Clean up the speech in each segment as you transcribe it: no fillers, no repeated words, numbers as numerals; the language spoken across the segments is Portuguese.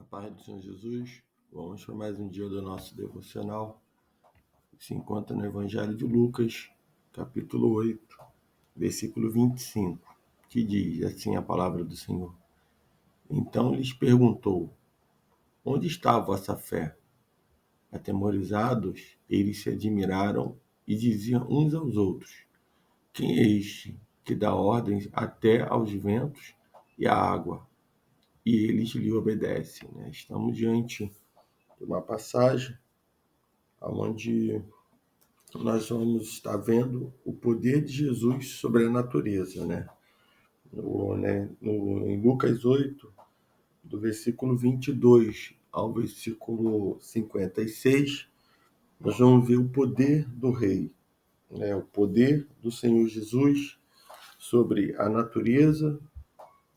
Paz do Senhor Jesus, vamos para mais um dia do nosso devocional, que se encontra no Evangelho de Lucas, capítulo 8, versículo 25, que diz assim a palavra do Senhor. Então lhes perguntou, onde está a vossa fé? Atemorizados, eles se admiraram e diziam uns aos outros, quem é este que dá ordens até aos ventos e à água? E eles lhe obedecem. Estamos diante de uma passagem onde nós vamos estar vendo o poder de Jesus sobre a natureza, em Lucas 8, do versículo 22 ao versículo 56, nós vamos ver o poder do Rei, o poder do Senhor Jesus sobre a natureza.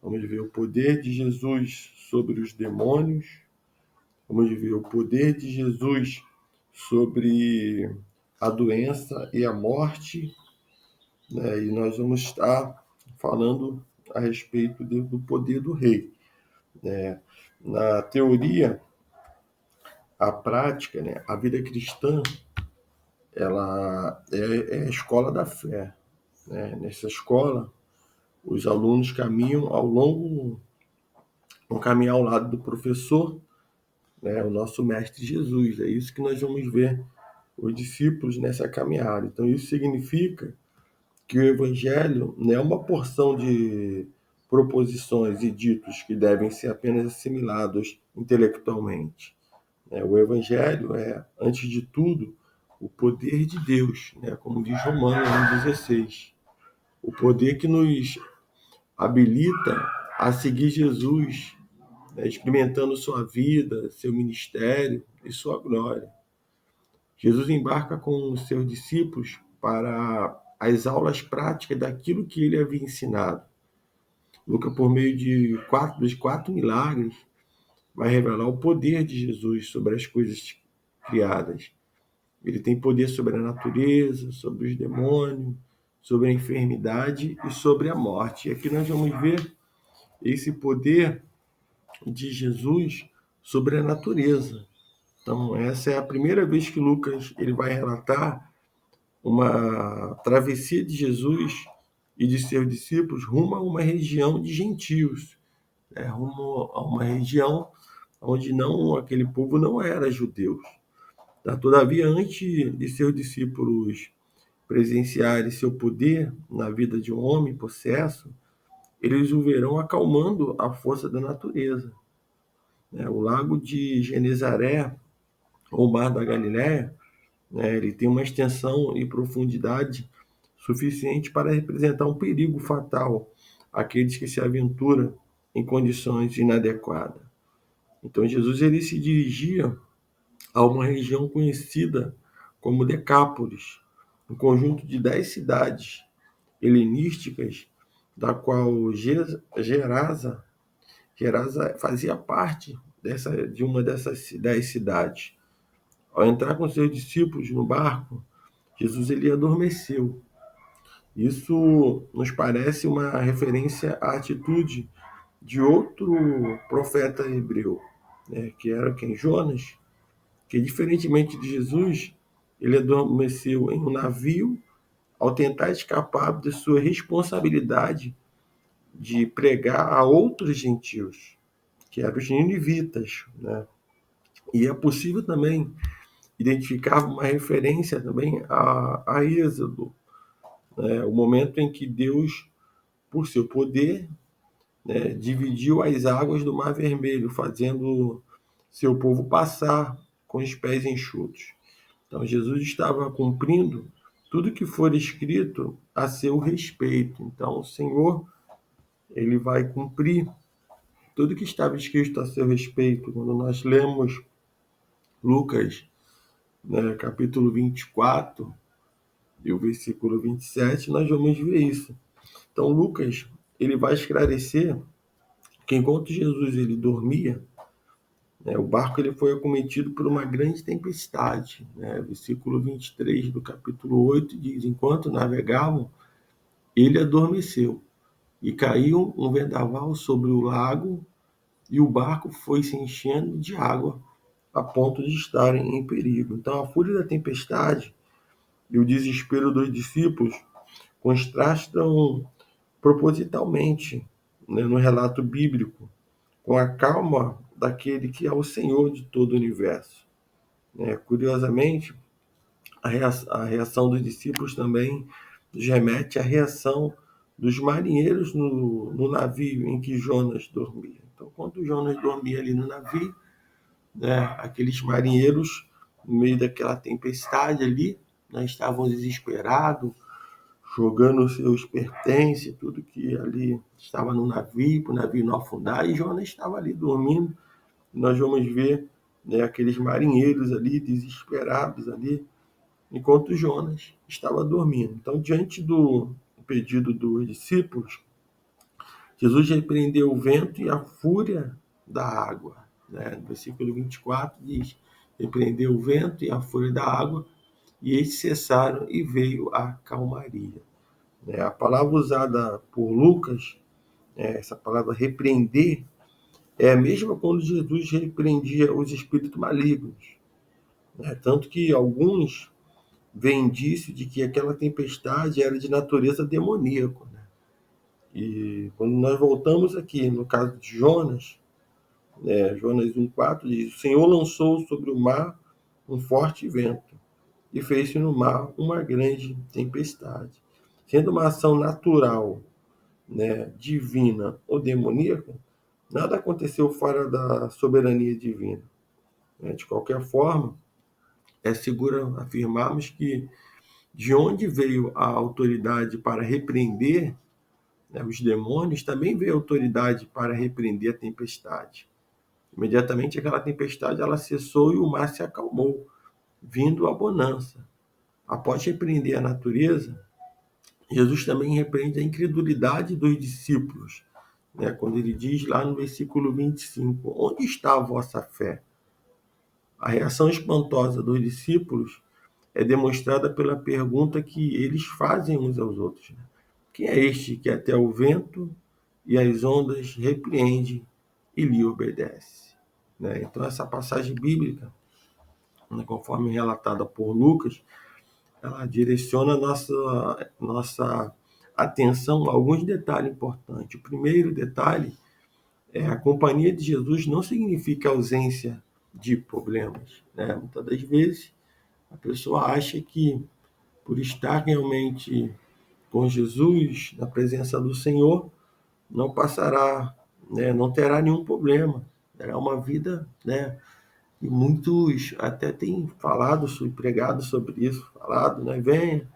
Vamos ver o poder de Jesus sobre os demônios. Vamos ver o poder de Jesus sobre a doença e a morte, e nós vamos estar falando a respeito do poder do rei. Na teoria, a prática, a vida cristã, ela é a escola da fé. Nessa escola, os alunos vão caminhar ao lado do professor, o nosso mestre Jesus. É isso que nós vamos ver os discípulos nessa caminhada. Então, isso significa que o Evangelho não é uma porção de proposições e ditos que devem ser apenas assimilados intelectualmente. O Evangelho é, antes de tudo, o poder de Deus, como diz Romanos 1,16. O poder que nos habilita a seguir Jesus, experimentando sua vida, seu ministério e sua glória. Jesus embarca com os seus discípulos para as aulas práticas daquilo que ele havia ensinado. Lucas, por meio dos quatro milagres, vai revelar o poder de Jesus sobre as coisas criadas. Ele tem poder sobre a natureza, sobre os demônios, sobre a enfermidade e sobre a morte. E aqui nós vamos ver esse poder de Jesus sobre a natureza. Então, essa é a primeira vez que Lucas ele vai relatar uma travessia de Jesus e de seus discípulos rumo a uma região de gentios, rumo a uma região onde aquele povo não era judeu. Todavia, antes de seus discípulos presenciarem seu poder na vida de um homem possesso, eles o verão acalmando a força da natureza. O lago de Genezaré, ou Mar da Galileia, ele tem uma extensão e profundidade suficiente para representar um perigo fatal àqueles que se aventuram em condições inadequadas. Então Jesus ele se dirigia a uma região conhecida como Decápolis, um conjunto de 10 cidades helenísticas, da qual Gerasa fazia parte de uma dessas 10 cidades. Ao entrar com seus discípulos no barco, Jesus ele adormeceu. Isso nos parece uma referência à atitude de outro profeta hebreu, que era quem? Jonas, que diferentemente de Jesus, ele adormeceu em um navio ao tentar escapar de sua responsabilidade de pregar a outros gentios, que eram os ninivitas. E é possível também identificar uma referência também a Êxodo, o momento em que Deus, por seu poder, dividiu as águas do Mar Vermelho, fazendo seu povo passar com os pés enxutos. Então, Jesus estava cumprindo tudo que for escrito a seu respeito. Então, o Senhor ele vai cumprir tudo que estava escrito a seu respeito. Quando nós lemos Lucas, capítulo 24, e o versículo 27, nós vamos ver isso. Então, Lucas ele vai esclarecer que enquanto Jesus ele dormia, o barco ele foi acometido por uma grande tempestade. Versículo 23 do capítulo 8 diz, enquanto navegavam, ele adormeceu, e caiu um vendaval sobre o lago, e o barco foi se enchendo de água a ponto de estarem em perigo. Então, a fúria da tempestade e o desespero dos discípulos contrastam propositalmente, né, no relato bíblico, com a calma daquele que é o Senhor de todo o universo. Curiosamente, a reação dos discípulos também nos remete à reação dos marinheiros no navio em que Jonas dormia. Então, quando Jonas dormia ali no navio, né, aqueles marinheiros, no meio daquela tempestade ali, né, estavam desesperados, jogando seus pertences, tudo que ali estava no navio, para o navio não afundar, e Jonas estava ali dormindo. Nós vamos ver, né, aqueles marinheiros ali, desesperados ali, enquanto Jonas estava dormindo. Então, diante do pedido dos discípulos, Jesus repreendeu o vento e a fúria da água. Né? No versículo 24 diz: repreendeu o vento e a fúria da água, e eles cessaram e veio a calmaria. A palavra usada por Lucas, essa palavra repreender, é a mesma quando Jesus repreendia os espíritos malignos. Tanto que alguns veem indício de que aquela tempestade era de natureza demoníaca. Né? E quando nós voltamos aqui, no caso de Jonas, Jonas 1,4 diz: o Senhor lançou sobre o mar um forte vento e fez-se no mar uma grande tempestade. Sendo uma ação natural, né, divina ou demoníaca, nada aconteceu fora da soberania divina. De qualquer forma, é seguro afirmarmos que de onde veio a autoridade para repreender, né, os demônios, também veio a autoridade para repreender a tempestade. Imediatamente aquela tempestade ela cessou e o mar se acalmou, vindo a bonança. Após repreender a natureza, Jesus também repreende a incredulidade dos discípulos, né, quando ele diz lá no versículo 25: onde está a vossa fé? A reação espantosa dos discípulos é demonstrada pela pergunta que eles fazem uns aos outros: né? Quem é este que até o vento e as ondas repreende e lhe obedece? Né? Então, essa passagem bíblica, né, conforme relatada por Lucas, ela direciona nossa atenção a alguns detalhes importantes. O primeiro detalhe é a companhia de Jesus não significa ausência de problemas. Né? Muitas das vezes a pessoa acha que por estar realmente com Jesus, na presença do Senhor, não passará, né? Não terá nenhum problema. Terá uma vida, né? E muitos até têm falado, pregado sobre isso, falado, né? Venha,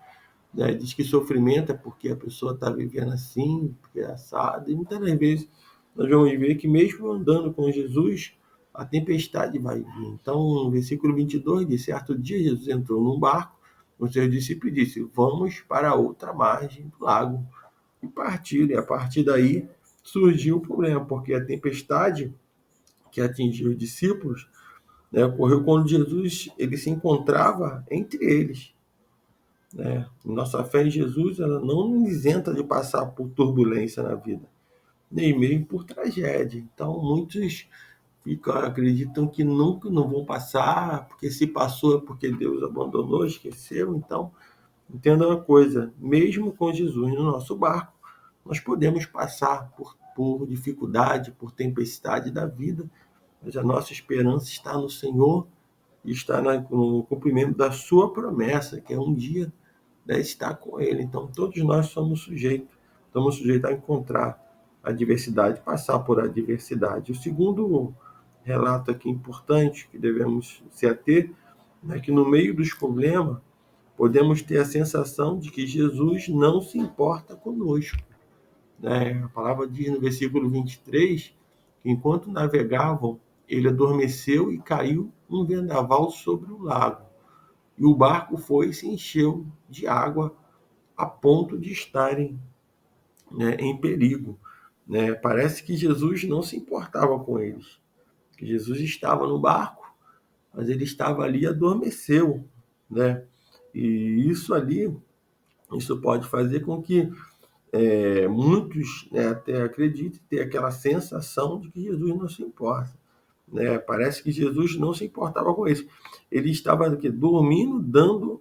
né? Diz que sofrimento é porque a pessoa está vivendo assim, porque é assado. E muitas das vezes nós vamos ver que mesmo andando com Jesus, a tempestade vai vir. Então, no versículo 22 diz: certo dia Jesus entrou num barco com seus discípulos e disse: vamos para a outra margem do lago. E partiram. E a partir daí surgiu o problema, porque a tempestade que atingiu os discípulos, né, ocorreu quando Jesus ele se encontrava entre eles. Né? Nossa fé em Jesus ela não nos isenta de passar por turbulência na vida, nem mesmo por tragédia. Então, muitos acreditam que nunca não vão passar, porque se passou é porque Deus abandonou, esqueceu. Então, entenda uma coisa: mesmo com Jesus no nosso barco, nós podemos passar por dificuldade, por tempestade da vida, mas a nossa esperança está no Senhor e está no cumprimento da sua promessa, que é um dia, né, estar com Ele. Então, todos nós estamos sujeitos a encontrar adversidade, passar por adversidade. O segundo relato aqui importante que devemos se ater é que no meio dos problemas podemos ter a sensação de que Jesus não se importa conosco. Né? A palavra diz no versículo 23 que enquanto navegavam, ele adormeceu e caiu um vendaval sobre o lago. E o barco foi e se encheu de água a ponto de estarem, né, em perigo. Né? Parece que Jesus não se importava com eles. Que Jesus estava no barco, mas ele estava ali e adormeceu. Né? E isso ali, isso pode fazer com que muitos, né, até acreditam ter aquela sensação de que Jesus não se importa, né? Parece que Jesus não se importava com isso. Ele estava aqui, dormindo, dando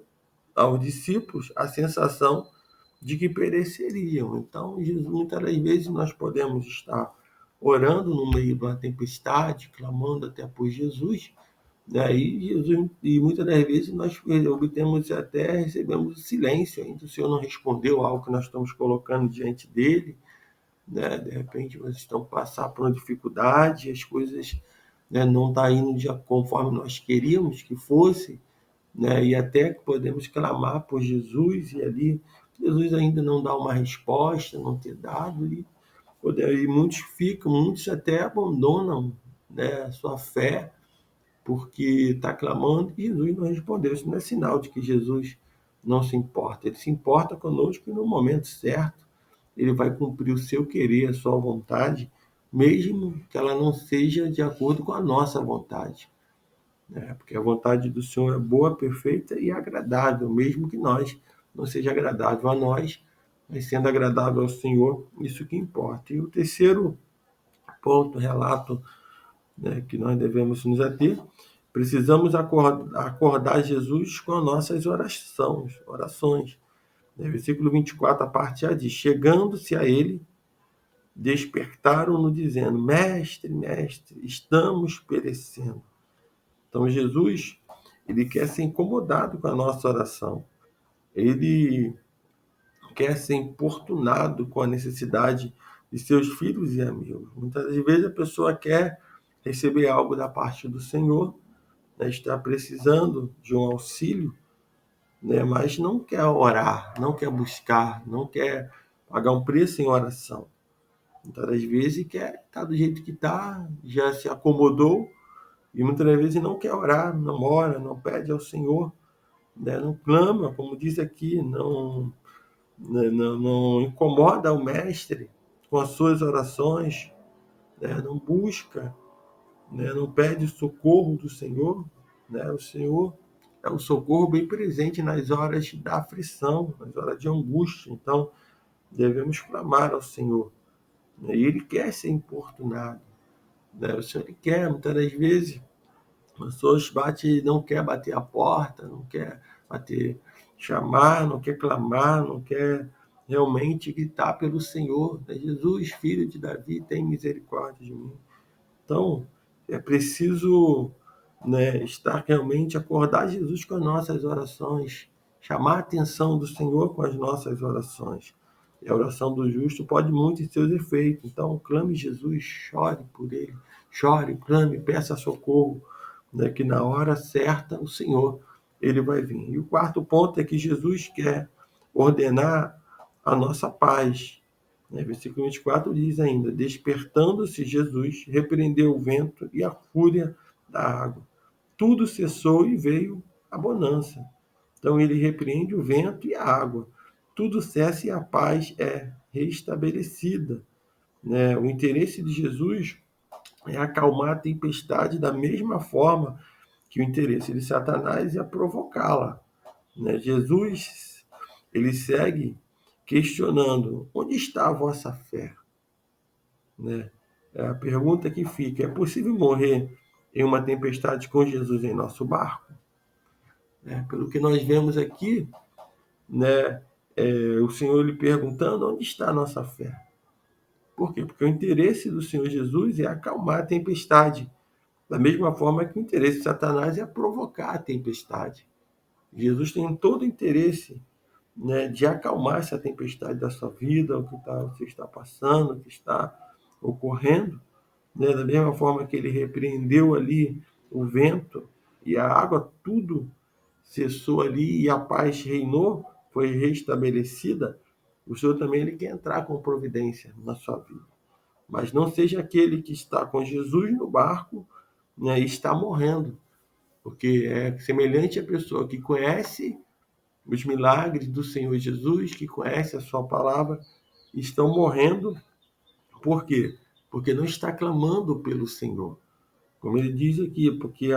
aos discípulos a sensação de que pereceriam. Então, Jesus, muitas das vezes nós podemos estar orando no meio de uma tempestade, clamando até por Jesus, né? E muitas das vezes nós obtemos até recebemos silêncio, ainda o Senhor não respondeu algo que nós estamos colocando diante dele, né? De repente vocês estão passando por uma dificuldade, as coisas, né, não estão indo conforme nós queríamos que fosse, né? E até que podemos clamar por Jesus e ali Jesus ainda não dá uma resposta, não ter dado, e muitos até abandonam, né, a sua fé porque está clamando e Jesus não respondeu. Isso não é sinal de que Jesus não se importa. Ele se importa conosco e no momento certo ele vai cumprir o seu querer, a sua vontade, mesmo que ela não seja de acordo com a nossa vontade, né? Porque a vontade do Senhor é boa, perfeita e agradável, mesmo que nós não seja agradável a nós, mas sendo agradável ao Senhor, isso que importa. E o terceiro ponto, relato, né, que nós devemos nos ater, precisamos acordar Jesus com as nossas orações. Né? Versículo 24, a parte A diz: chegando-se a ele, despertaram-no dizendo: Mestre, mestre, estamos perecendo. Então Jesus, ele quer ser incomodado com a nossa oração. Ele quer ser importunado com a necessidade de seus filhos e amigos. Muitas vezes a pessoa quer receber algo da parte do Senhor, né, está precisando de um auxílio, né, mas não quer orar, não quer buscar, não quer pagar um preço em oração. Muitas das vezes quer estar do jeito que está, já se acomodou, e muitas das vezes não quer orar, não ora, não pede ao Senhor, né, não clama, como diz aqui, não incomoda o mestre com as suas orações, né, não busca, né, não pede socorro do Senhor, né, o Senhor é o socorro bem presente nas horas da aflição, nas horas de angústia. Então, devemos clamar ao Senhor, né, e Ele quer ser importunado, né, o Senhor Ele quer, muitas das vezes, as pessoas não quer bater a porta, não quer bater, chamar, não quer clamar, não quer realmente gritar pelo Senhor, né? Jesus, filho de Davi, tem misericórdia de mim. Então, é preciso, né, estar realmente, acordar Jesus com as nossas orações, chamar a atenção do Senhor com as nossas orações. E a oração do justo pode muito em seus efeitos. Então, clame Jesus, chore por ele, chore, clame, peça socorro, né, que na hora certa o Senhor ele vai vir. E o quarto ponto é que Jesus quer ordenar a nossa paz. Né? Versículo 24 diz ainda: despertando-se Jesus, repreendeu o vento e a fúria da água. Tudo cessou e veio a bonança. Então ele repreende o vento e a água. Tudo cessa e a paz é restabelecida. Né? O interesse de Jesus é acalmar a tempestade da mesma forma que o interesse de Satanás é provocá-la. Né? Jesus, ele segue questionando: onde está a vossa fé? Né? É a pergunta que fica: é possível morrer em uma tempestade com Jesus em nosso barco? Pelo que nós vemos aqui, né, o Senhor lhe perguntando onde está a nossa fé. Por quê? Porque o interesse do Senhor Jesus é acalmar a tempestade, da mesma forma que o interesse de Satanás é provocar a tempestade. Jesus tem todo o interesse, né, de acalmar essa tempestade da sua vida, o que você está passando, o que está ocorrendo, né, da mesma forma que ele repreendeu ali o vento e a água, tudo cessou ali e a paz reinou, foi restabelecida. O Senhor também ele quer entrar com providência na sua vida. Mas não seja aquele que está com Jesus no barco, né, e está morrendo, porque é semelhante à pessoa que conhece os milagres do Senhor Jesus, que conhece a sua palavra, estão morrendo. Por quê? Porque não está clamando pelo Senhor. Como ele diz aqui, porque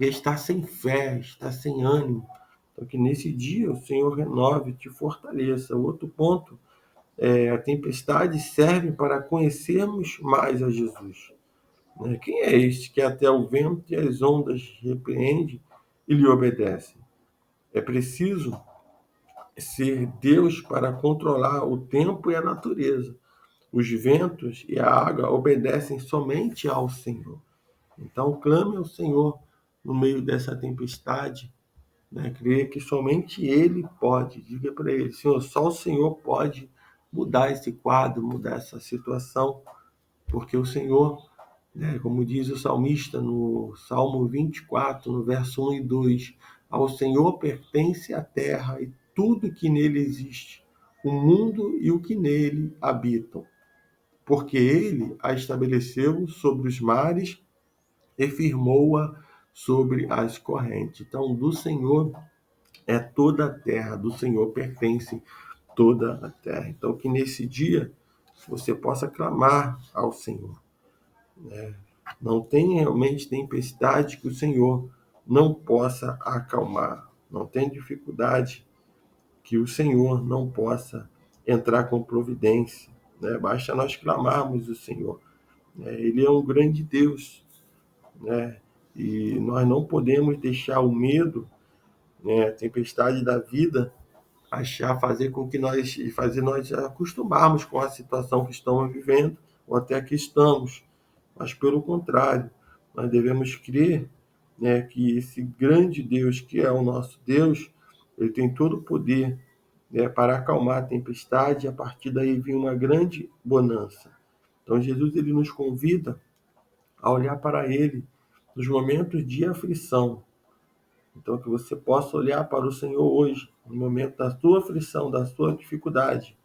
está sem fé, está sem ânimo. Então, que nesse dia o Senhor renove, te fortaleça. O outro ponto a tempestade serve para conhecermos mais a Jesus. Né? Quem é este que até o vento e as ondas repreende e lhe obedece? É preciso ser Deus para controlar o tempo e a natureza. Os ventos e a água obedecem somente ao Senhor. Então, clame ao Senhor no meio dessa tempestade, né? Creia que somente Ele pode. Diga para Ele, Senhor, só o Senhor pode mudar esse quadro, mudar essa situação, porque o Senhor, né, como diz o salmista no Salmo 24, no verso 1 e 2, ao Senhor pertence a terra e tudo que nele existe, o mundo e o que nele habitam, porque ele a estabeleceu sobre os mares e firmou-a sobre as correntes. Então, do Senhor é toda a terra, do Senhor pertence toda a terra. Então, que nesse dia você possa clamar ao Senhor. Não tem realmente tempestade que o Senhor não possa acalmar. Não tem dificuldade que o Senhor não possa entrar com providência. Né? Basta nós clamarmos o Senhor. Ele é um grande Deus, né? E nós não podemos deixar o medo, né, a tempestade da vida, fazer com que nós acostumarmos com a situação que estamos vivendo ou até que estamos. Mas pelo contrário, nós devemos crer, né, que esse grande Deus, que é o nosso Deus, ele tem todo o poder, né, para acalmar a tempestade e a partir daí vir uma grande bonança. Então Jesus ele nos convida a olhar para ele nos momentos de aflição. Então que você possa olhar para o Senhor hoje, no momento da sua aflição, da sua dificuldade,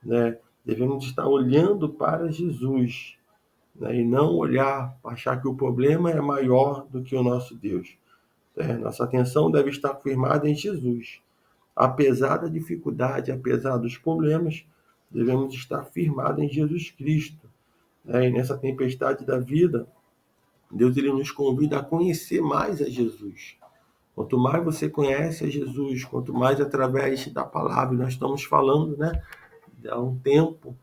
né? Devemos estar olhando para Jesus, né? E não olhar, achar que o problema é maior do que o nosso Deus. Nossa atenção deve estar firmada em Jesus. Apesar da dificuldade, apesar dos problemas, devemos estar firmados em Jesus Cristo. E nessa tempestade da vida, Deus ele nos convida a conhecer mais a Jesus. Quanto mais você conhece a Jesus, quanto mais através da palavra, nós estamos falando, né, há um tempo,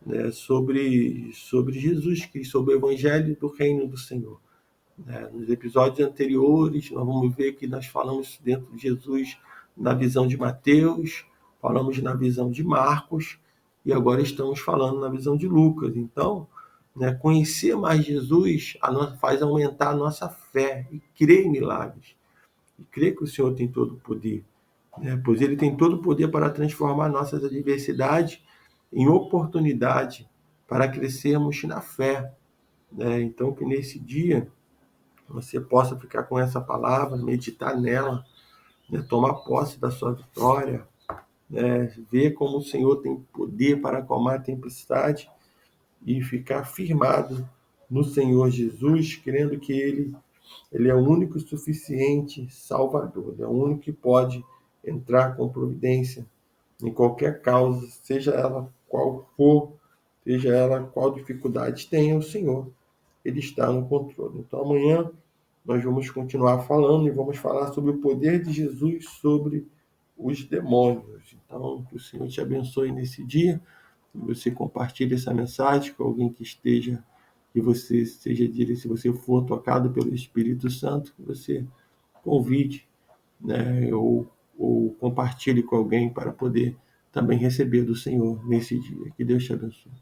né, sobre Jesus Cristo, sobre o Evangelho do Reino do Senhor. Nos episódios anteriores, nós vamos ver que nós falamos dentro de Jesus na visão de Mateus, falamos na visão de Marcos, e agora estamos falando na visão de Lucas. Então, né, conhecer mais Jesus faz aumentar a nossa fé e crer em milagres. E crer que o Senhor tem todo o poder, né? Pois Ele tem todo o poder para transformar nossas adversidades em oportunidade para crescermos na fé, né? Então, que nesse dia você possa ficar com essa palavra, meditar nela, né? Tomar posse da sua vitória, né? Ver como o Senhor tem poder para acalmar a tempestade e ficar firmado no Senhor Jesus, crendo que Ele é o único e suficiente Salvador, Ele é o único que pode entrar com providência em qualquer causa, seja ela qual for, seja ela qual dificuldade tenha, o Senhor, Ele está no controle. Então amanhã nós vamos continuar falando e vamos falar sobre o poder de Jesus sobre os demônios. Então, que o Senhor te abençoe nesse dia, que você compartilhe essa mensagem com alguém que esteja, que você seja, se você for tocado pelo Espírito Santo, que você convide, né, ou compartilhe com alguém para poder também receber do Senhor nesse dia. Que Deus te abençoe.